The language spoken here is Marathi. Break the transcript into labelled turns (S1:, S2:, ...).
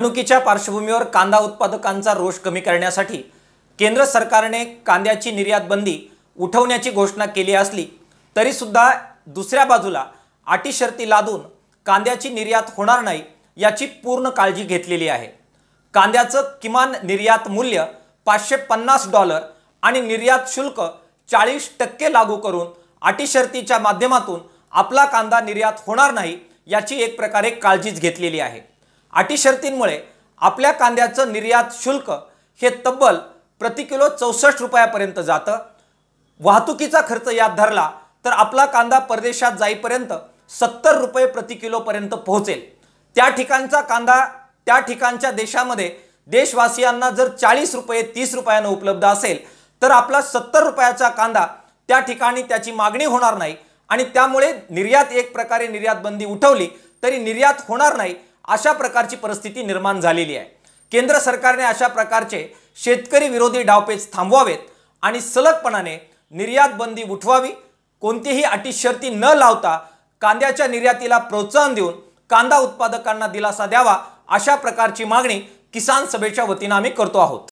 S1: निवडणुकीच्या पार्श्वभूमीवर कांदा उत्पादकांचा रोष कमी करण्यासाठी केंद्र सरकारने कांद्याची निर्यात बंदी उठवण्याची घोषणा केली असली तरी सुद्धा दुसऱ्या बाजूला अटी शर्ती लादून कांद्याची निर्यात होणार नाही याची पूर्ण काळजी घेतलेली आहे। कांद्याचं किमान निर्यात मूल्य $550 आणि निर्यात शुल्क 40% लागू करून अटी शर्तीच्या माध्यमातून आपला कांदा निर्यात होणार नाही याची एक प्रकारे काळजीच घेतलेली आहे। अटी शर्तींमुळे आपल्या कांद्याचं निर्यात शुल्क हे तब्बल प्रति किलो 64 रुपयापर्यंत जातं। वाहतुकीचा खर्च यात धरला तर आपला कांदा परदेशात जाईपर्यंत 70 रुपये प्रति किलो पर्यंत पोहोचेल। त्या ठिकाणचा कांदा त्या ठिकाणच्या देशामध्ये देशवासियांना जर 40 रुपये 30 रुपयाने उपलब्ध असेल तर आपला 70 रुपयाचा कांदा त्या ठिकाणी त्याची मागणी होणार नाही आणि त्यामुळे निर्यात एक प्रकारे निर्यात बंदी उठवली तरी निर्यात होणार नाही अशा प्रकारची परिस्थिती निर्माण झालेली आहे। केंद्र सरकारने अशा प्रकारचे शेतकरी विरोधी डावपेच थांबवावेत आणि सलगपणाने निर्यात बंदी उठवावी। कोणतीही अटी शर्ती न लावता कांद्याच्या निर्यातीला प्रोत्साहन देऊन कांदा उत्पादकांना दिलासा द्यावा अशा प्रकारची मागणी किसान सभेच्या वतीने आम्ही करतो आहोत।